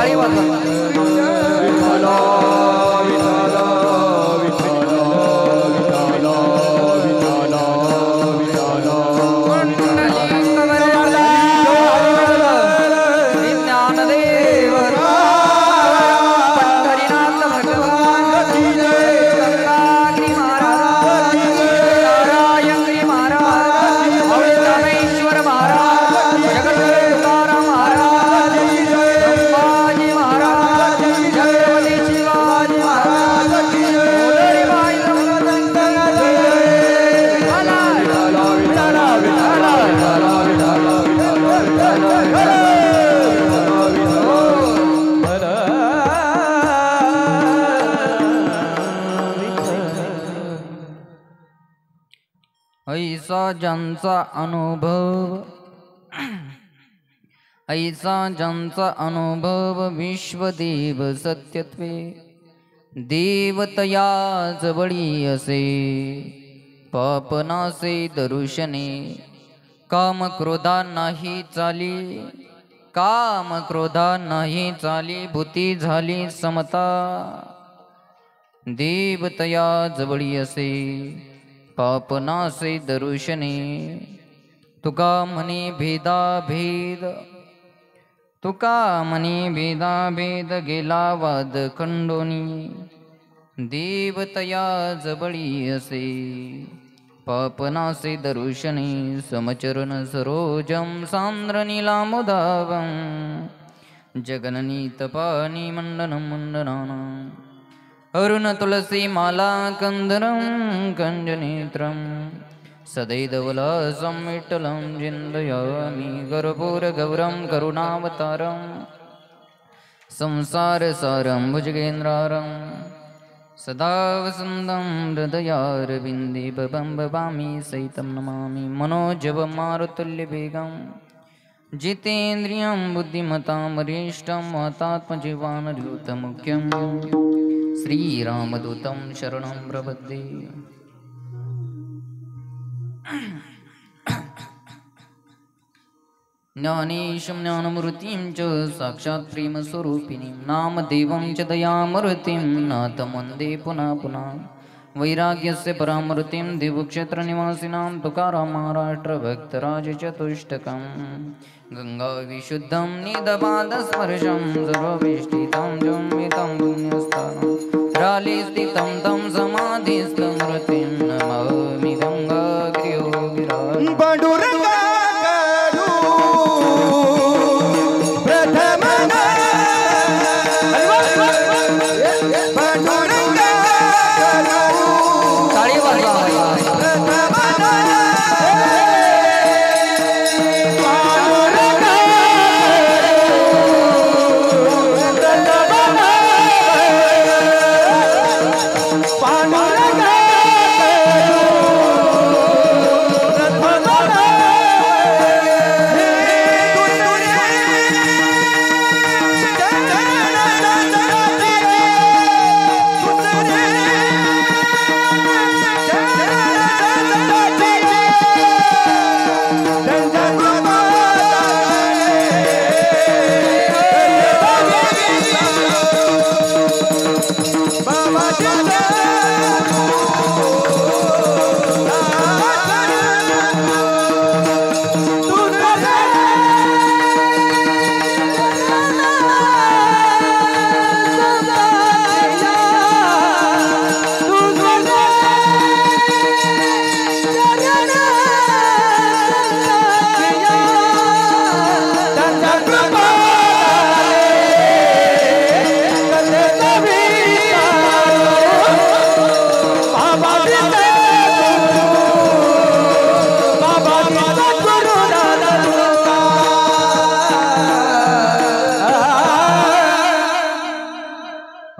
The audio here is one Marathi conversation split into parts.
टाळी वाजवा ज्यांचा अनुभव विश्वदेव सत्यत्वे देवतया जवळी असे पापनासे दर्शने कामक्रोधा नाही चाली भूती झाली समता देवतया जवळी असे पापनासे दर्शने तुका म्हणे भेदा गेला वाद खंडोनी देवतया जवळी असे पापनासे दर्शने समचरण सरोजम सांद्रनीलामुदावं जगननी तपानी मंडनाना अरुण तुलसी माला कंदरं कंजनेत्रं सदैदवलसं विठ्ठलं चिन्तयामि कर्पूरगौरं करुणावतारं संसारसारं भुजगेन्द्रारं सदा वसन्तं हृदयारविन्दे भवामि सहितं नमामि मनोजवं मारुतुल्यवेगं जितेन्द्रियं बुद्धिमतां वरिष्ठं वातात्मजीवानद्यूतमुख्यं श्रीरामदूतं शरणं प्रपद्ये। ज्ञानेशं ज्ञानमूर्तिं च साक्षात् प्रेमस्वरूपिणीं नामदेवं च दयामूर्तिं नाथमन्दे पुनः पुनः वैराग्यस्य परामूर्तिं देवक्षेत्रनिवासिनां तुकारामराष्ट्रभक्तराजचतुष्टकं गङ्गाविशुद्धं निदपादस्पर्शं सर्ववेष्टितं जन्मितं पुण्यस्थानं रालीस्थितं तं समाधिस्थं मूर्तिं नमामि गङ्गागिरियोगिराजं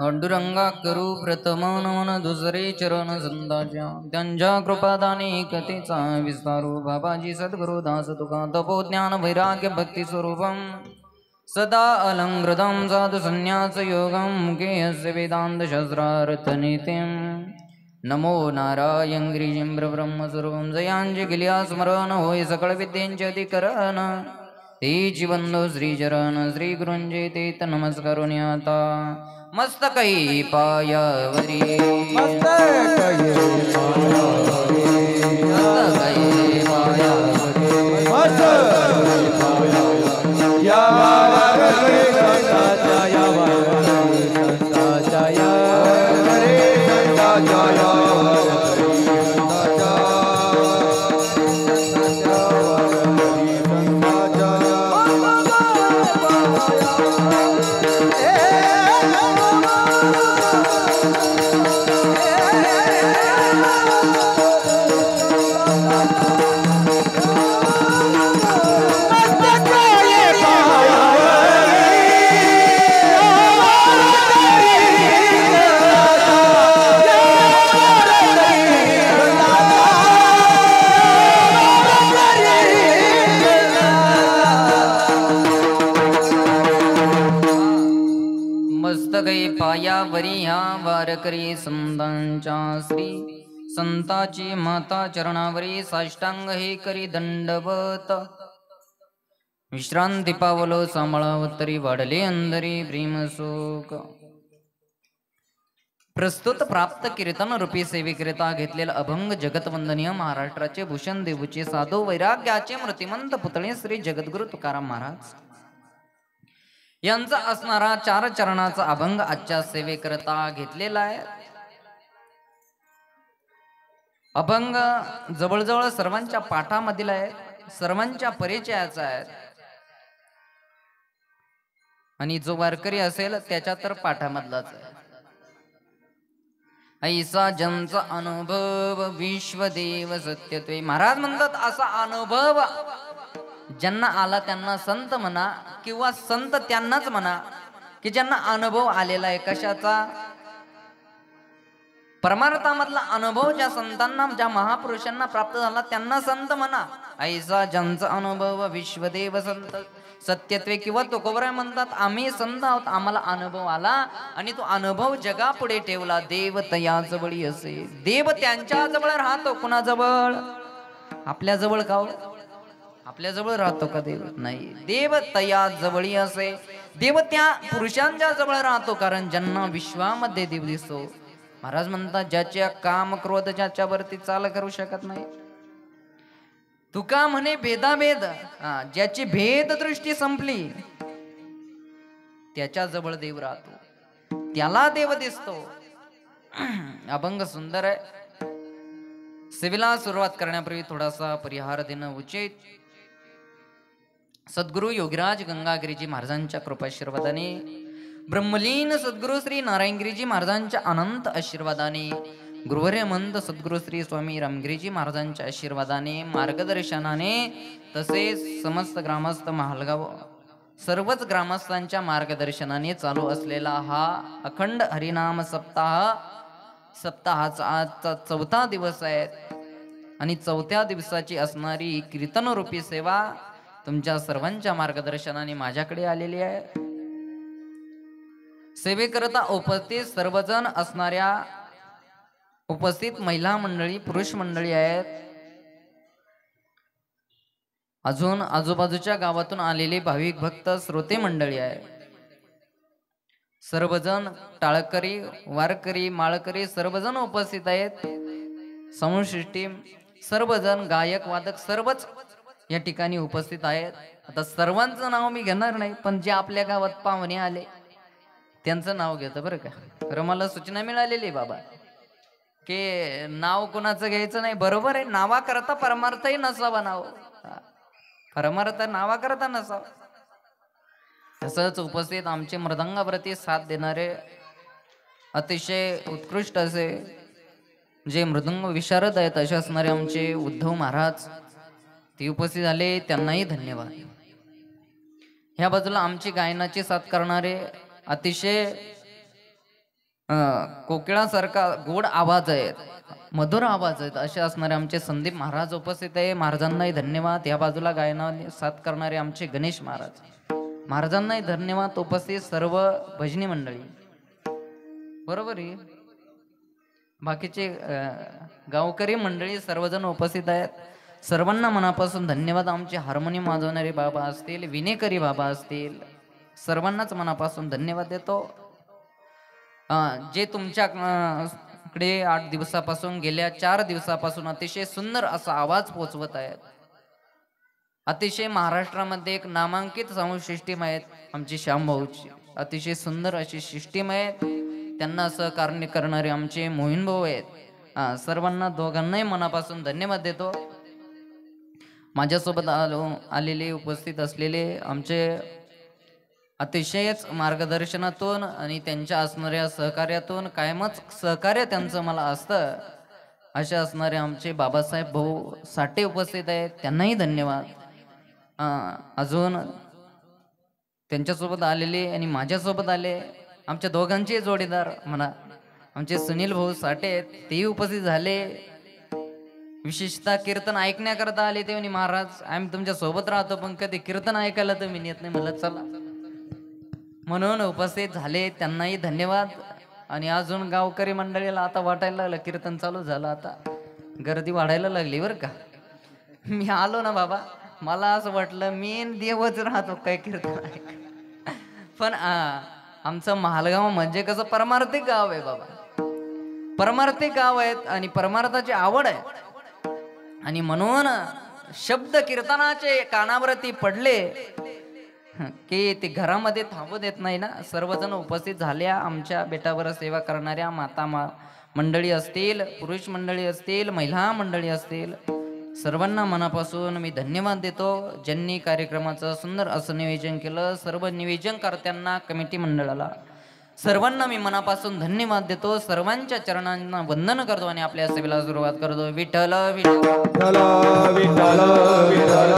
पांडुरंगा करू प्रथम नमन दुसरे चरण संदाच्या त्यांच्या कृपादाने कथेचा विस्तारू बाबाजी सद्गुरु दास तुका तपोज्ञान वैराग्य भक्ती स्वरूपम सदा अलंकृतं साधु संन्यास योगं मुखे अस्य वेदांत शास्त्रार्थ नीतिं नमो नारायण गिरिजिं ब्रह्मस्वरूपं जयांचे गिलिया स्मरण होय सकळ विद्येंचे अधिकरण तेची बंधू श्रीचरण श्री गुरुंजे ते नमस्कारून आता मस्तकई पायावरी मस्तकई पायावरी मस्तकई पायावरी या वारकरी संतांच्या या वारकरी संतांच्या या वारकरी संतांच्या या वारकरी संतांच्या पायावरी ह्या वारकरी संतांच्या श्री संताची माता चरणावरी साष्टांग हे करी दंडवत विश्रांती पावलो सांभाळावतरी वाढले अंधरी प्रेमसुख प्रस्तुत प्राप्त कीर्तन रूपी सेवेकरिता घेतलेला अभंग जगतवंदनीय महाराष्ट्राचे भूषण देवचे साधू वैराग्याचे मूर्तिमंत पुतळे श्री जगद्गुरु तुकाराम महाराज यांचा असणारा 4 चरणाचा अभंग आजच्या सेवेकरता घेतलेला आहे. अभंग जवळजवळ सर्वांच्या पाठामधील आहे, सर्वांच्या परिचयाचा आहे आणि जो वारकरी असेल त्याच्या तर पाठामधलाच आहे. ऐसा ज्यांचा अनुभव विश्वदेव सत्यत्वे महाराज म्हणतात असा अनुभव ज्यांना आला त्यांना संत म्हणा किंवा संत त्यांनाच म्हणा की ज्यांना अनुभव आलेला आहे. कशाचा? परमार्थामधला अनुभव ज्या संतांना ज्या महापुरुषांना प्राप्त झाला त्यांना संत म्हणा. ऐसा ज्यांचा अनुभव विश्वदेव संत सत्यत्वे किंवा तुकोबराय म्हणतात आम्ही संत आहोत, आम्हाला अनुभव आला आणि तो अनुभव जगापुढे ठेवला. देव तया जवळी असे. देव त्यांच्या जवळ राहतो. कुणाजवळ? आपल्या जवळ का? आपल्या जवळ राहतो का देव? नाही. देव तया जवळी असे. देव त्या पुरुषांच्या जवळ राहतो कारण ज्यांना विश्वामध्ये देव दिसतो. महाराज म्हणतात ज्याच्या काम क्रोध ज्याच्यावरती चाल करू शकत नाही. तुका म्हणे भेदाभेद, ज्याची भेद दृष्टी संपली त्याच्या जवळ देव राहतो, त्याला देव दिसतो. अभंग सुंदर आहे. सेवेला सुरुवात करण्यापूर्वी थोडासा परिहार देणं उचित. सद्गुरु योगीराज गंगागिरीजी महाराजांच्या कृपाशीर्वादाने, ब्रह्मलीन सद्गुरु श्री नारायणगिरीजी महाराजांच्या अनंत आशीर्वादाने, गुरुवर्य मंत सद्गुरु श्री स्वामी रामगिरीजी महाराजांच्या आशीर्वादाने, मार्गदर्शनाने, तसेच समस्त ग्रामस्थ महालगाव सर्वच ग्रामस्थांच्या मार्गदर्शनाने चालू असलेला हा अखंड हरिनाम सप्ताहाचा आजचा 4था दिवस आहे आणि 4थ्या दिवसाची असणारी कीर्तन रूपी सेवा तुमच्या सर्वांच्या मार्गदर्शनाने माझ्याकडे आलेली आहे. सेवेकरता उपस्थित सर्वजण असणाऱ्या उपस्थित महिला मंडळी, पुरुष मंडळी आहेत. अजून आजूबाजूच्या गावातून आलेले भाविक भक्त श्रोते मंडळी आहे. सर्वजण टाळकरी, वारकरी, माळकरी सर्वजण उपस्थित आहेत. समूहसृष्टी सर्वजण, गायक वादक सर्वच या ठिकाणी उपस्थित आहेत. आता सर्वांचं नाव मी घेणार नाही, पण जे आपल्या गावात पाहुणे आले त्यांचं नाव घेतो बरं का. खरं मला सूचना मिळालेली बाबा की नाव कोणाचं घ्यायचं नाही. बरोबर आहे, नावा करता परमार्थही नसावा. नाव परमार्थ नावा करता नसावा. तसंच उपस्थित आमचे मृदंगावरती साथ देणारे अतिशय उत्कृष्ट असे जे मृदंग विशारद आहेत असे असणारे आमचे उद्धव महाराज ते उपस्थित झाले, त्यांनाही धन्यवाद. ह्या बाजूला आमची गायनाची साथ करणारे अतिशय कोकिळासारखा गोड आवाज आहेत, मधुर आवाज आहेत असे असणारे आमचे संदीप महाराज उपस्थित आहे, महाराजांनाही धन्यवाद. या बाजूला गायनाने साथ करणारे आमचे गणेश महाराज, महाराजांनाही धन्यवाद. उपस्थित सर्व भजनी मंडळी, बरोबर आहे, बाकीचे गावकरी मंडळी सर्वजण उपस्थित आहेत. सर्वांना मनापासून धन्यवाद. आमचे हार्मोनियम वाजवणारे बाबा असतील, विनेकरी बाबा असतील, सर्वांनाच मनापासून धन्यवाद देतो. जे तुमच्याकडे 8 दिवसापासून गेल्या 4 दिवसापासून अतिशय सुंदर असा आवाज पोचवत आहेत. अतिशय महाराष्ट्रामध्ये एक नामांकित साऊंड सिस्टीम आहेत आमची श्यामभाऊची. अतिशय सुंदर अशी सिस्टीम आहे. त्यांना सहकार्य करणारे आमचे मोहीन भाऊ आहेत. सर्वांना दोघांनाही मनापासून धन्यवाद देतो. माझ्यासोबत आलेले उपस्थित असलेले आमचे अतिशयच मार्गदर्शनातून आणि त्यांच्या असणाऱ्या सहकार्यातून कायमच सहकार्य त्यांचं मला असतं असे असणारे आमचे बाबासाहेब भाऊ साठे उपस्थित आहेत. त्यांनाही धन्यवाद. अजून त्यांच्यासोबत आलेले आणि माझ्यासोबत आले आमच्या दोघांचे जोडीदार म्हणा आमचे सुनील भाऊ साठे आहेत, तेही उपस्थित झाले. विशेषतः कीर्तन ऐकण्याकरता आले ते म्हणे महाराज आम्ही तुमच्या सोबत राहतो पण कधी कीर्तन ऐकायला तर मी नेत नाही, मला चला म्हणून उपस्थित झाले. त्यांनाही धन्यवाद. आणि अजून गावकरी मंडळीला आता वाटायला लागलं कीर्तन चालू झालं, आता गर्दी वाढायला लागली बरं का. मी आलो ना बाबा, मला असं वाटलं मी देवच राहतो काय कीर्तन ऐक. पण आमचं महालगाव म्हणजे कसं परमार्थिक गाव आहे बाबा. परमार्थिक गाव आहेत आणि परमार्थाची आवड आहे आणि म्हणून शब्द कीर्तनाचे कानावरती पडले की ते घरामध्ये थांबू देत नाही ना. सर्वजण उपस्थित झाल्या. आमच्या बेटावर सेवा करणाऱ्या माता मंडळी असतील, पुरुष मंडळी असतील, महिला मंडळी असतील, सर्वांना मनापासून मी धन्यवाद देतो. ज्यांनी कार्यक्रमाचं सुंदर असं नियोजन केलं, सर्व नियोजनकर्त्यांना, कमिटी मंडळाला, सर्वांना मी मनापासून धन्यवाद देतो. सर्वांच्या चरणांना वंदन करतो आणि आपल्या सेवेला सुरुवात करतो. विठ्ठल विठ्ठल विठ्ठल विठ्ठल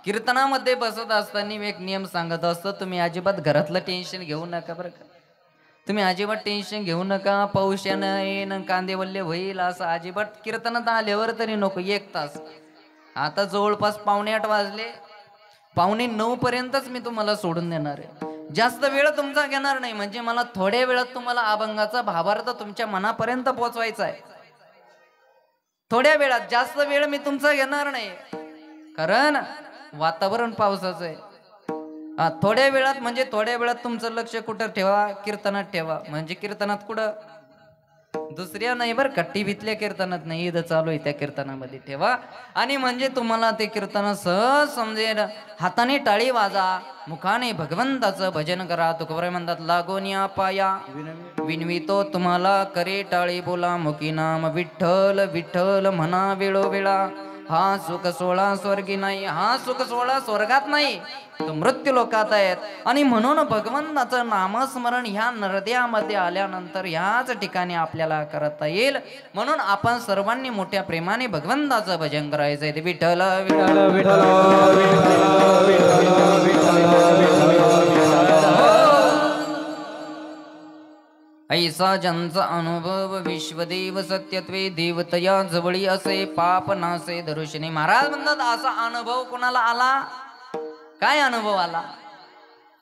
कीर्तनामध्ये बसत असताना एक नियम सांगत असतो, तुम्ही अजिबात घरातलं टेन्शन घेऊ नका बरं का. तुम्ही अजिबात टेन्शन घेऊ नका. पाऊस येणं कांदे वल्ले होईल असं अजिबात. कीर्तनात आल्यावर तरी नको 1 तास. आता जवळपास 7:45 वाजले. 8:45 पर्यंतच मी तुम्हाला सोडून देणार आहे. जास्त वेळ तुमचा घेणार नाही. म्हणजे मला थोड्या वेळात तुम्हाला अभंगाचा भावार्थ तुमच्या मनापर्यंत पोहोचवायचा आहे. थोड्या वेळात, जास्त वेळ मी तुमचा घेणार नाही कारण वातावरण पावसाचं आहे. थोड्या वेळात म्हणजे थोड्या वेळात तुमचं लक्ष कुठं ठेवा, कीर्तनात ठेवा. म्हणजे कीर्तनात कुठं, दुसऱ्या नाही बरं का, टीव्हीतल्या कीर्तनात नाही, इथं चालू आहे त्या कीर्तनामध्ये ठेवा. आणि म्हणजे तुम्हाला ते कीर्तन सहज समजेल. हाताने टाळी वाजा, मुखाने भगवंताचं भजन करा. तुकोबराय म्हणतात, लागोनिया पाया विनवितो तुम्हाला, करे टाळी बोला मुखी नाम विठ्ठल विठ्ठल म्हणा वेळोवेळा. हा सुख सोहळा स्वर्गी नाही, हा सुख सोहळा स्वर्गात नाही, तो मृत्यू लोकात आहेत. आणि म्हणून भगवंताचं नामस्मरण ह्या नरद्यामध्ये आल्यानंतर ह्याच ठिकाणी आपल्याला करता येईल. म्हणून आपण सर्वांनी मोठ्या प्रेमाने भगवंताचं भजन करायचंय. ते विठ्ठल विठ्ठल विठ्ठल ऐसा ज्यांचा अनुभव विश्वदेव सत्यत्वे देवतया जवळी असे पाप नासे दर्शने. महाराज म्हणतात असा अनुभव कोणाला आला, काय अनुभव आला?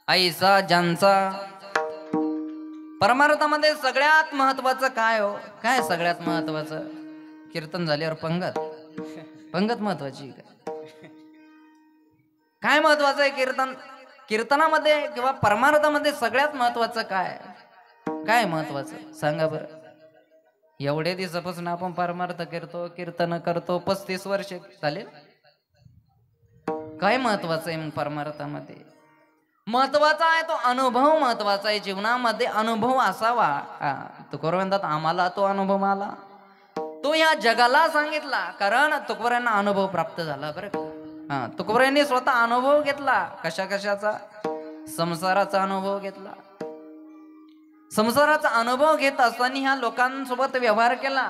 ऐसा ज्यांचा. परमार्थामध्ये सगळ्यात महत्वाचं काय हो, काय सगळ्यात महत्वाचं? कीर्तन झाल्यावर पंगत महत्वाची काय महत्वाचं आहे? कीर्तनामध्ये किंवा परमार्थामध्ये सगळ्यात महत्वाचं काय, काय महत्वाचं सांगा बरं. एवढे दिवसापासून आपण परमार्थ करतो, कीर्तन करतो, 35 वर्ष चालेल. काय महत्वाचं आहे मग परमार्थामध्ये? महत्वाचा आहे तो अनुभव, महत्वाचा आहे जीवनामध्ये अनुभव असावा. तुकोबराय म्हणतात आम्हाला तो अनुभव आला, तो या जगाला सांगितला. कारण तुकोबरायांना अनुभव प्राप्त झाला बरं का. तुकोबरायांनी स्वतः अनुभव घेतला. कशाचा? संसाराचा अनुभव घेतला. संसाराचा अनुभव घेत असताना ह्या लोकांसोबत व्यवहार केला.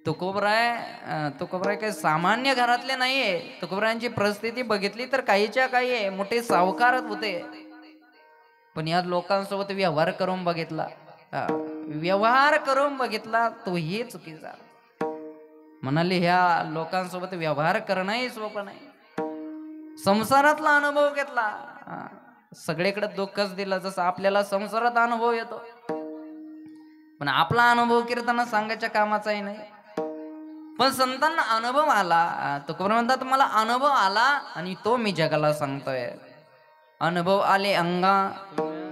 तुकोबराय काही सामान्य घरातले नाहीये. तुकोबरायांची परिस्थिती बघितली तर काहीच्या काही आहे, मोठे सावकारच होते. पण या लोकांसोबत व्यवहार करून बघितला, व्यवहार करून बघितला तोही चुकीचा. म्हणाले ह्या लोकांसोबत व्यवहार करणंही सोपं नाही. संसारातला अनुभव घेतला, सगळीकडे दुःखच दिलं. जसं आपल्याला संसारात अनुभव येतो, पण आपला अनुभव कीर्तन सांगायच्या कामाचाही नाही. पण संतांना अनुभव आला. तुकोबा म्हणतात मला अनुभव आला आणि तो मी जगाला सांगतोय. अनुभव आले अंगा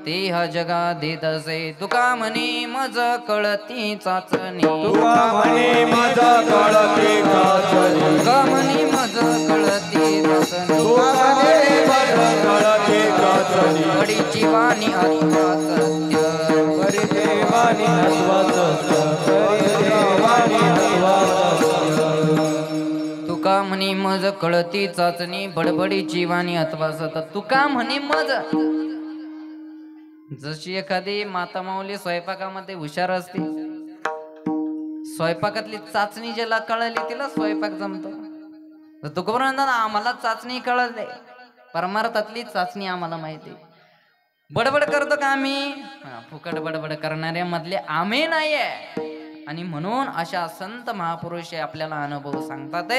ते हा जगा देत असे. तुका म्हणे मज कळती चाचणी. तुका म्हणे मज कळती चाचणी. तुका म्हणे मज कळती चाचणी. तुका म्हणे मज कळती चाचणी. बडीची वाणी अथवा सत्य. बडीची वाणी अथवा सत्य. बडीची वाणी अथवा सत्य. तुका म्हणे मज कळती चाचणी. बडबडीची वाणी अथवा सत्य. तुका म्हणे मज. जशी एखादी माता माऊली स्वयंपाकामध्ये हुशार असते, स्वयंपाकातली चाचणी ज्याला कळली तिला स्वयंपाक जमतो. तुकोबा म्हणतात आम्हाला चाचणी कळले, परमार्थातली चाचणी आम्हाला माहिती. बडबड करतो का आम्ही? फुकट बडबड करणाऱ्या मधले आम्ही नाहीये. आणि म्हणून अशा संत महापुरुष आपल्याला अनुभव सांगतात.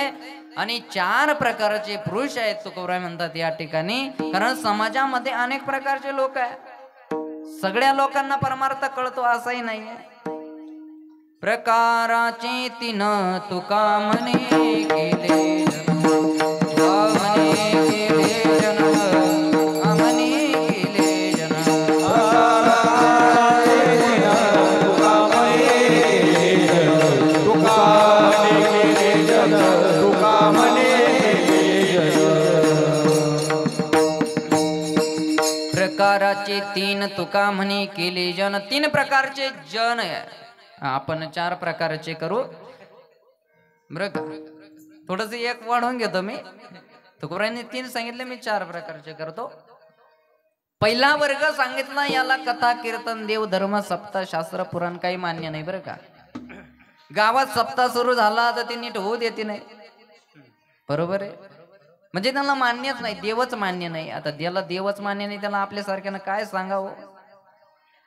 आणि 4 प्रकारचे पुरुष आहेत तुकोबा म्हणतात या ठिकाणी. कारण समाजामध्ये अनेक प्रकारचे लोक आहेत. सगळ्या लोकांना परमार्थ कळतो असंही नाहीये. प्रकाराचे 3 तुका म्हणे केले जन. तुका म्हणे केले जन. म्हणे केले जन. तुका म्हणे जन. तुका म्हणे प्रकाराचे 3 तुका म्हणे केले जन. 3 प्रकारचे जन आहे. आपण 4 प्रकारचे करू बर का. थोडस एक वाढवून घेतो मी. तुकोबांनी 3 सांगितले, मी 4 प्रकारचे करतो. पहिला वर्ग सांगितला याला कथा कीर्तन देव धर्म सप्ताह शास्त्र पुराण काही मान्य नाही बरं का. गावात सप्ताह सुरू झाला तर ते नीट होऊ देते नाही. बरोबर आहे. म्हणजे त्याला मान्यच नाही, देवच मान्य नाही. आता त्याला देवच मान्य नाही, त्याला आपल्यासारख्यानं काय सांगावं.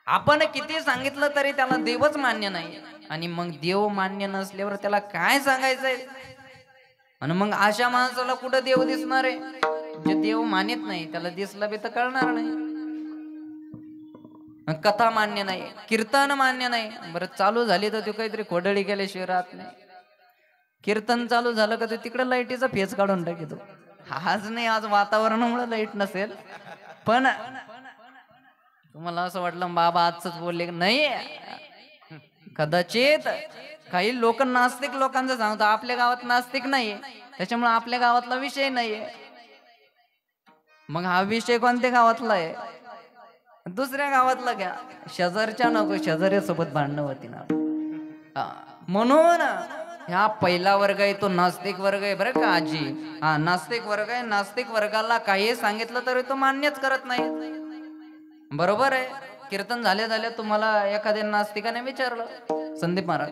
आपण किती सांगितलं तरी त्याला देवच मान्य नाही. आणि मग देव मान्य नसल्यावर त्याला काय सांगायचंय. आणि मग अशा माणसाला कुठं देव दिसणार आहे. जे देव मानित नाही त्याला दिसलं बी तर कळणार नाही. कथा मान्य नाही, कीर्तन मान्य नाही. बरं चालू झाली तर तू काहीतरी खोडळी केल्याशिवाय राहत नाही. कीर्तन चालू झालं का तू तिकडे लाईटीचा फेस काढून टाकी. आज नाही, आज वातावरणामुळे लाईट नसेल. पण तुम्हाला असं वाटलं बाबा आजच बोलले नाही. कदाचित काही लोक नास्तिक लोकांचं सांगतो. आपल्या गावात नास्तिक नाहीये, त्याच्यामुळे आपल्या गावातला विषय नाहीये. मग हा विषय कोणत्या गावातला आहे? दुसऱ्या गावातला घ्या. शेजारच्या नको, शेजाऱ्यासोबत भांडणं होती ना. म्हणून ह्या पहिला वर्ग आहे तो नास्तिक वर्ग आहे बरं का आजी. हा नास्तिक वर्ग आहे. नास्तिक वर्गाला काही सांगितलं तरी तो मान्यच करत नाही. बरोबर आहे. कीर्तन झाले तुम्हाला एखाद्या नास्तिकाने विचारलं, संदीप महाराज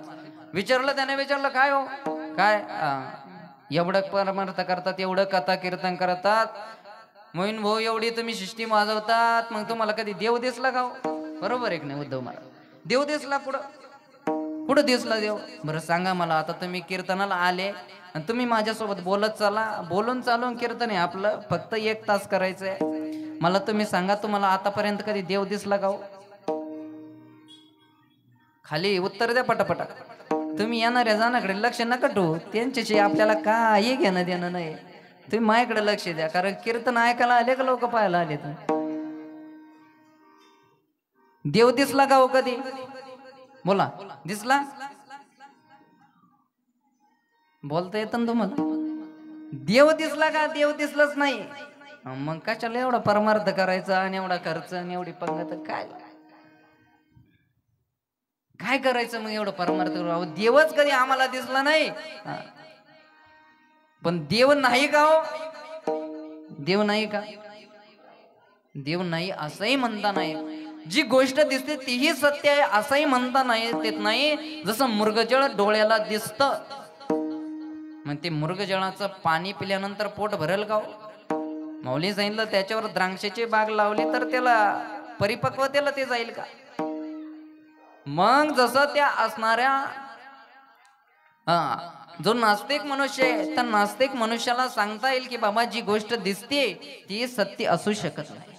विचारलं, त्याने विचारलं काय हो काय एवढं परमार्थ करतात, एवढं कथा कीर्तन करतात, मोहीन भाऊ एवढी तुम्ही शिष्टी वाजवतात, मग तुम्हाला कधी देव दिसला का हो? बरोबर आहे की नाही उद्धव महाराज? देव दिसला कुठं दिसला देव? बरं सांगा मला. आता तुम्ही कीर्तनाला आले आणि तुम्ही माझ्यासोबत बोलत चला. बोलून चालून कीर्तन आहे आपलं, फक्त 1 तास करायचंय. मला तुम्ही सांगा तुम्हाला आतापर्यंत कधी देव दिसला का हो? खाली उत्तर द्या पटापटा. तुम्ही येणाऱ्या जाण्याकडे लक्ष नका ठेवू. त्यांच्याशी आपल्याला काही घेणं देणं नाही. तुम्ही माझ्याकडे लक्ष द्या. कारण कीर्तन ऐकायला आले का लोक पाहायला आले? देव दिसला का हो कधी? बोला, दिसला? बोलता येतं ना तुम्हाला? देव दिसला का? देव दिसलाच नाही. मग कशाला एवढा परमार्थ करायचा आणि एवढा खर्च आणि एवढी पंगत? काय करायचं मग एवढं परमार्थ? देवच कधी आम्हाला दिसला नाही. पण देव नाही का हो? देव नाही का? देव नाही असंही म्हणता नाही. जी गोष्ट दिसते तीही सत्य आहे असंही म्हणता नाही. जसं मृगजळ डोळ्याला दिसतं, मग ते मृगजळाचं पाणी पिल्यानंतर पोट भरेल का हो? माऊली सांगितलं त्याच्यावर द्राक्षाची बाग लावली तर त्याला परिपक्वतेला ते जाईल का? मग जसं त्या असणाऱ्या जो नास्तिक मनुष्य आहे त्या नास्तिक मनुष्याला सांगता येईल की बाबा जी गोष्ट दिसते ती सत्य असू शकत नाही.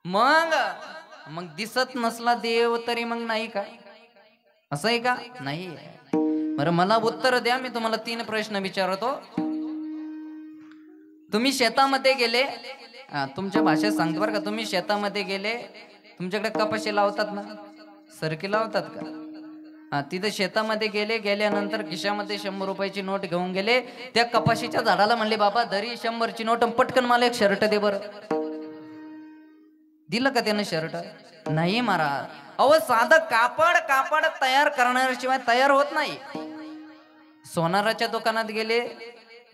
मग दिसत नसला देव तरी मग नाही का? असं आहे का? नाही. बरं मला उत्तर द्या, मी तुम्हाला 3 प्रश्न विचारतो. तुम्ही शेतामध्ये गेले, तुमच्या भाषेत सांगतो बरं का, तुम्ही शेतामध्ये गेले, तुमच्याकडे कपाशी लावतात ना, सरकी लावतात का? तिथे शेतामध्ये गेल्यानंतर खिशामध्ये 100 रुपयाची नोट घेऊन गेले, त्या कपाशीच्या झाडाला म्हणले बाबा धरी 100ची नोट, पटकन मला एक शर्ट दे बरं. दिलं का त्यानं शर्ट? नाही महाराज. अहो साधं कापड तयार करण्याशिवाय तयार होत नाही. सोनाराच्या दुकानात गेले,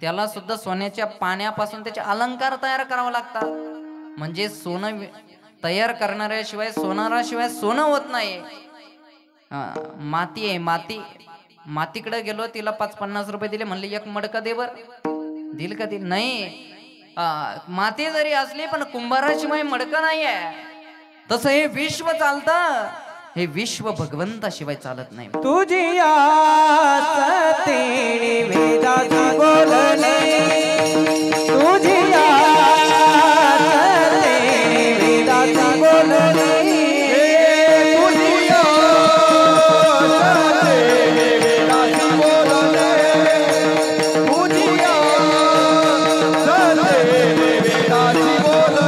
त्याला सुद्धा सोन्याच्या पाण्यापासून त्याचे अलंकार तयार करावं लागतात. म्हणजे सोनं तयार करणाऱ्याशिवाय सोनाराशिवाय सोनं होत नाही. माती आहे, मातीकडे गेलो, तिला 5-50 रुपये दिले, म्हणले एक मडका दे बर. दिल का ती? नाही. माती जरी असली पण कुंभाराशिवाय मडकं नाही आहे. तसं हे विश्व चालतं, हे विश्व भगवंताशिवाय चालत नाही. तुझी आस तेरी वेदाची बोलणे, तुझी आस तेरी वेदाची बोलणे, तुझी आस तेरी वेदाची बोलणे, तुझी आस तेरी वेदाची बोलणे.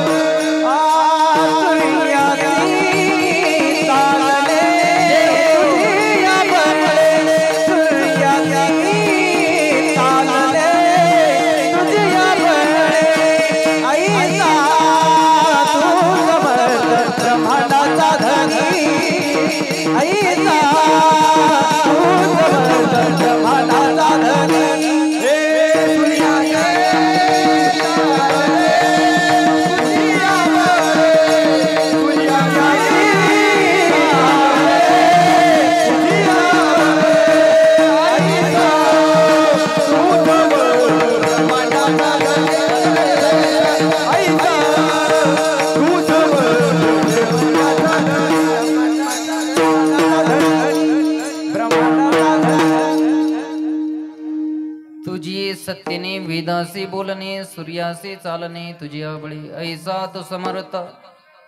सत्यने वेदासी बोलणे, सूर्यासी चालणे, तुझी आवडी ऐसा तो समर्थ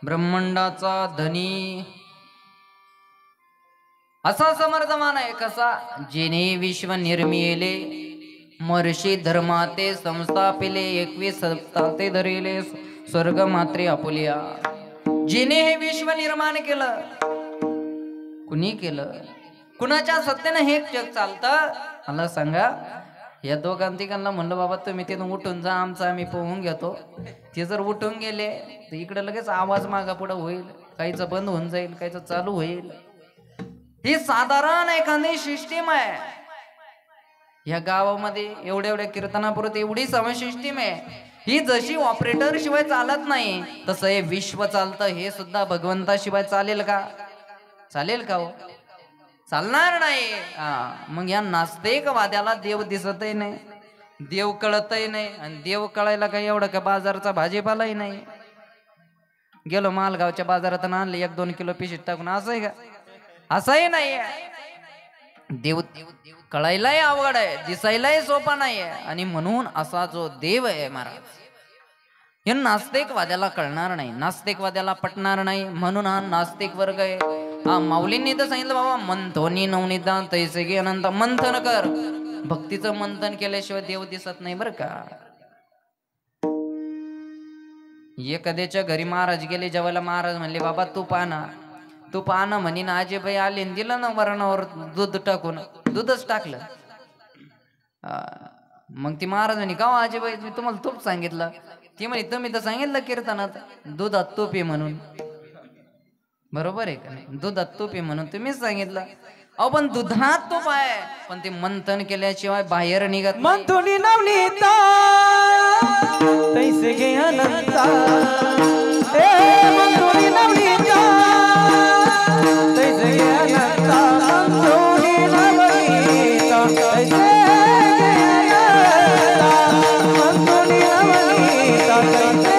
ब्रह्मांडाचा धनी. असा समर्थमान आहे कसा? जेने विश्व निर्मिले, महर्षी धर्माते संस्थापिले, 21 सप्ताते धरिले, स्वर्ग मात्रे आपुलिया. जिने हे विश्व निर्माण केलं, कुणी केलं? कुणाच्या सत्तेने हे जग चालतं? मला सांगा. या दोघां तिघांना म्हणलं बाबा तुम्ही तिथून उठून जा, आमचं आम्ही पोहून घेतो. ते जर उठून गेले तर इकडे लगेच आवाज मागा पुढं होईल, काहीच बंद होऊन जाईल, काहीच चालू होईल. ही साधारण एखादी सिस्टीम आहे. या गावामध्ये एवढ्या कीर्तनापुरत एवढी समय सिस्टीम आहे. ही जशी ऑपरेटर शिवाय चालत नाही, तसं हे विश्व चालतं. हे सुद्धा भगवंताशिवाय चालेल का? चालेल का हो? चालणार नाही. मग या नास्तिकवाद्याला देव दिसतही नाही, देव कळतही नाही. आणि देव कळायला काही एवढं का बाजारचा भाजीपालाही नाही. गेलो मालगावच्या बाजारात आणले 1-2 किलो पिशीत टाकून, असं आहे का? असंही नाही. देव कळायलाही अवघड आहे, दिसायलाही सोपा नाही आहे. आणि म्हणून असा जो देव आहे महाराज, हे नास्तिकवाद्याला कळणार नाही, नास्तिकवाद्याला पटणार नाही. म्हणून हा नास्तिक वर्ग आहे. माऊलींनी तर सांगितलं बाबा, मंथोनी नवनीता तैसे गे अनंत. मंथन कर, भक्तीचं मंथन केल्याशिवाय देव दिसत नाही बरं का. एखाद्याच्या घरी महाराज गेले जेवायला, महाराज म्हणले बाबा तू पाना म्हणे ना. आजीबाई आली दिलं ना वरणावर दूध टाकून, दूधच टाकलं. मग ती महाराज म्हणे का आजीबाई मी तुम्हाला तूप सांगितलं? ती म्हणे तुम्ही तर सांगितलं कीर्तनात दुधात तूप आहे म्हणून. बरोबर आहे का नाही? दुधात तूप आहे म्हणून तुम्हीच सांगितलं. अहो पण दुधात तूप आहे, पण ते मंथन केल्याशिवाय बाहेर निघत. मंथुनी नवनीता तैसे गे अनंता, मंथुनी नवनीता तैसे गे अनंता, मंथुनी नवनीता तैसे गे अनंता, मंथुनी नवनीता तैसे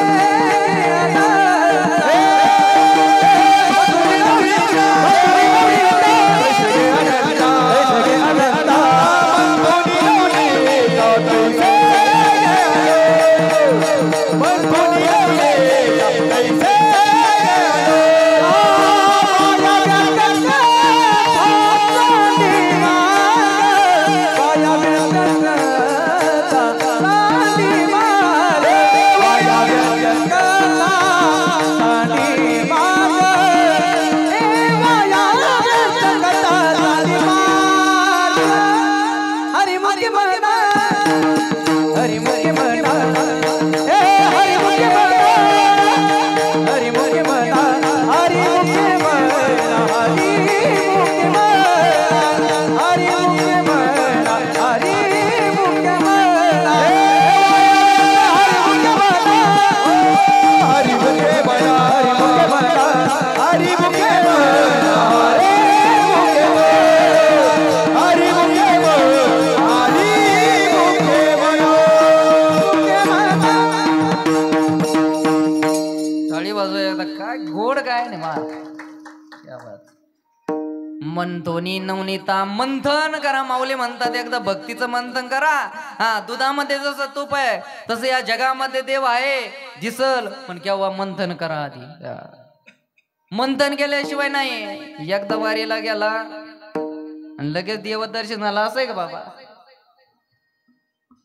मंथोनी नवनीता मंथन करा. माऊली म्हणतात एकदा भक्तीचं मंथन करा. हा, दुधामध्ये जसं तूप आहे तसं या जगामध्ये देव आहे दिसल, पण केव्हा मंथन करा आधी. मंथन केल्याशिवाय नाही. एकदा वारीला गेला आणि लगेच देवदर्शनाला असं आहे का बाबा?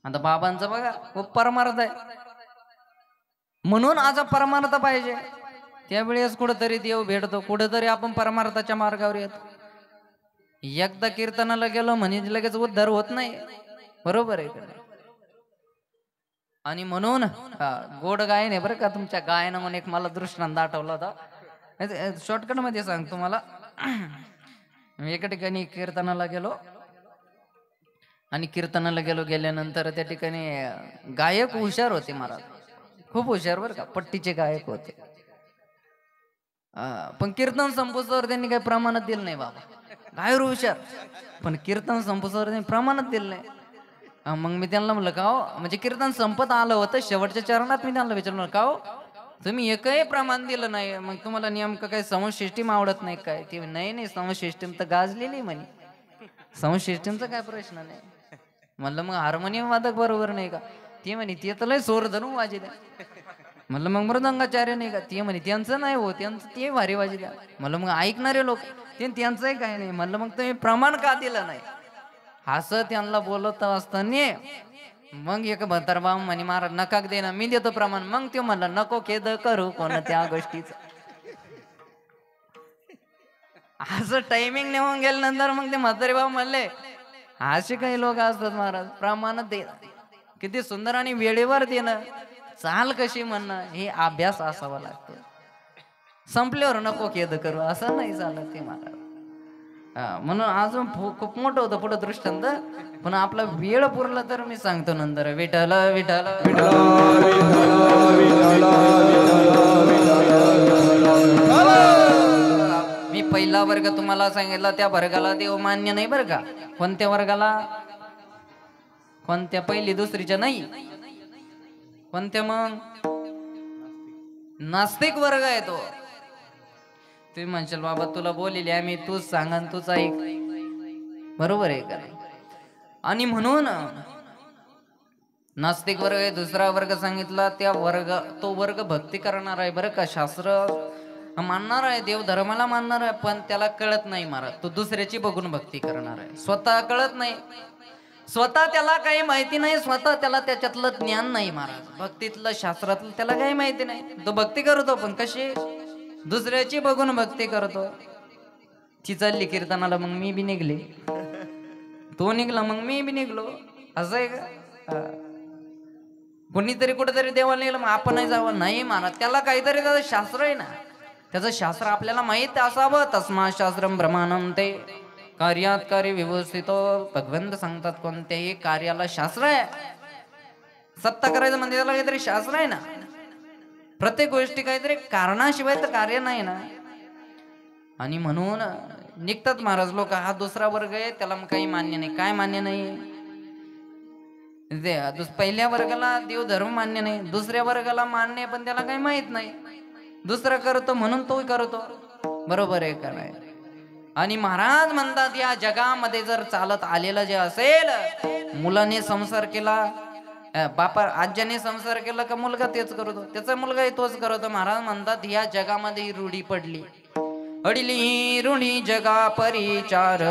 आता बाबांचं बघा खूप परमार्थ आहे, म्हणून आज परमार्थ पाहिजे. त्यावेळेस कुठंतरी देव भेटतो, कुठंतरी आपण परमार्थाच्या मार्गावर येतो. एकदा कीर्तनाला गेलो म्हणजे लगेच उद्धार होत नाही, बरोबर आहे का? आणि म्हणून गोड गायन आहे बरं का तुमच्या गायना म्हणून एक मला दृष्टांत आठवला होता. शॉर्टकट मध्ये सांगतो मला. मी एका ठिकाणी कीर्तनाला गेलो आणि कीर्तनाला गेल्यानंतर त्या ठिकाणी गायक हुशार होते महाराज, खूप हुशार बरं का, पट्टीचे गायक होते. पण कीर्तन संपुस्तवर त्यांनी काही प्रमाणात दिलं नाही बाबा. गायर हुशार पण कीर्तन संपुस्तवर त्यांनी प्रमाणात दिलं नाही. मग मी त्यांना म्हणलं का हो, म्हणजे कीर्तन संपत आलं होतं शेवटच्या चरणात मी त्यांना विचारलं का हो तुम्ही एकही प्रमाण दिलं नाही, मग तुम्हाला नेमकं काही साऊंड सिस्टीम आवडत नाही काय? ते नाही साऊंड सिस्टीम तर गाजलेली म्हणे, साऊंड सिस्टीमचा काय प्रश्न नाही. म्हणलं मग हार्मोनियम वादक बरोबर नाही का? ते म्हणे ते तर लय सोर धरून वाजी द्या. म्हणलं मग मृदंगाचार्य नाही का? ते म्हणे त्यांचं नाही हो, त्यांचं ते भारी वाजी द्या. म्हणलं मग ऐकणारे लोक त्यांचंही काय नाही. म्हणलं मग तुम्ही प्रमाण का दिलं नाही? असं त्यांना बोलत असताना मग एक भंतारबाम म्हणे महाराज नका दे ना, मी देतो प्रमाण. मग ते म्हणलं नको खेद करू कोणत्या गोष्टीच. असं टायमिंग निघून गेल्यानंतर मग ते म्हातारे बाबा म्हणले असे काही लोक असतात महाराज, प्रमाणात दे, किती सुंदर आणि वेळेवर देणं, चाल कशी म्हणणं, हे अभ्यास असावा लागतो. संपल्यावर नको खेद करू असं नाही चालत ते महाराज. म्हणून अजून खूप मोठं होतं पुढं दृष्टांत, पण आपला वेळ पुरला तर मी सांगतो नंतर. विठ्ठल विठ्ठल मी पहिला वर्ग तुम्हाला सांगितला, त्या वर्गाला देव मान्य नाही बरं का. कोणत्या वर्गाला? कोणत्या? पहिली दुसरीच्या नाही. कोणत्या? मग नास्तिक वर्ग आहे तो. तुम्ही म्हणशाल बाबा तुला बोललेली आम्ही, तूच सांगा तूच ऐक, बरोबर आहे का? आणि म्हणून नास्तिक वर्ग आहे. दुसरा वर्ग सांगितला, त्या तो वर्ग भक्ती करणार आहे बरं का, शास्त्र मानणार आहे, देव धर्माला मानणार आहे, पण त्याला कळत नाही महाराज. तो दुसऱ्याची बघून भक्ती करणार आहे, स्वतः कळत नाही, स्वतः त्याला काही माहिती नाही, स्वतः त्याला त्याच्यातलं ज्ञान नाही महाराज, भक्तीतलं शास्त्रातलं त्याला काही माहिती नाही. तो भक्ती करतो पण कशी? दुसऱ्याची बघून भक्ती करतो. ती चालली कीर्तनाला मग मी बी निघले, तो निघला मग मी बी निघलो, असं आहे का? कोणीतरी कुठेतरी देवाला निघलं मग आपण नाही जावं? नाही महाराज, त्याला काहीतरी त्याचं शास्त्र आहे ना, त्याचं शास्त्र आपल्याला माहित असावं. तस्मा शास्त्रम ब्रह्मांडम ते कार्यात कार्य व्यवस्थित. भगवंत सांगतात कोणत्याही कार्याला शास्त्र आहे. सत्ता करायचं म्हणजे त्याला काहीतरी शास्त्र आहे ना. प्रत्येक गोष्टी काहीतरी कारणाशिवाय तर कार्य नाही ना. आणि म्हणून निघतात महाराज लोक. हा दुसरा वर्ग आहे, त्याला काही मान्य नाही. काय मान्य नाही? पहिल्या वर्गाला देव धर्म मान्य नाही, दुसऱ्या वर्गाला मान्य पण त्याला काही माहित नाही. दुसरा करतो म्हणून तो करतो, बरोबर आहे का नाही? आणि महाराज म्हणतात या जगामध्ये जर चालत आलेलं जे असेल, मुलाने संसार केला, बापा आज्याने संसार केला का मुलगा तेच करतो, त्याचा मुलगाही तोच करतो. महाराज म्हणतात या जगामध्ये ही रूढी पडली. अडली रूढी जगा परिचार,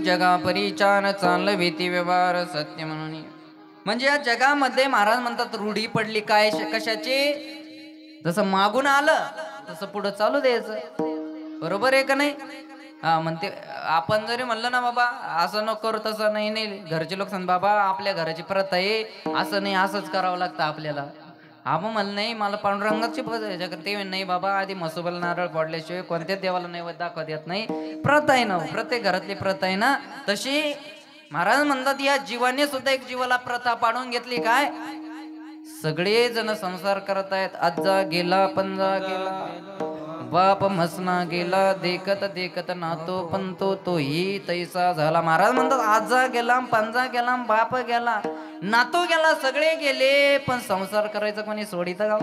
जगा परिचार चाललं भीती व्यवहार सत्य म्हणून. म्हणजे या जगामध्ये महाराज म्हणतात रूढी पडली. काय? कशाची? जसं मागून आलं तसं पुढं चालू द्यायचं, बरोबर आहे का नाही? म्हणते आपण जरी म्हणलं ना बाबा असं नको करू तसं नाही, नाही घरचे लोक सांग बाबा आपल्या घराची प्रथा आहे, असं नाही असंच करावं लागतं आपल्याला. आपण म्हणलं नाही मला पांडुरंगाची ते नाही बाबा आधी मसोबाला नारळ फोडल्याशिवाय कोणत्याच देवाला नैवेद्य दाखवत येत नाही. प्रथा आहे ना, प्रत्येक घरातली प्रथा आहे ना. तशी महाराज म्हणतात या जीवाने सुद्धा एक जीवाला प्रथा पाडून घेतली. काय सगळे जण संसार करत आहेत. आजा गेला पंजा गेला बाप मसना गेला देखत देखत नातो पण तोही तैसा झाला. महाराज म्हणतात आजा गेला पंजा गेला बाप गेला नातो गेला सगळे गेले पण संसार करायचं कोणी सोडित गाव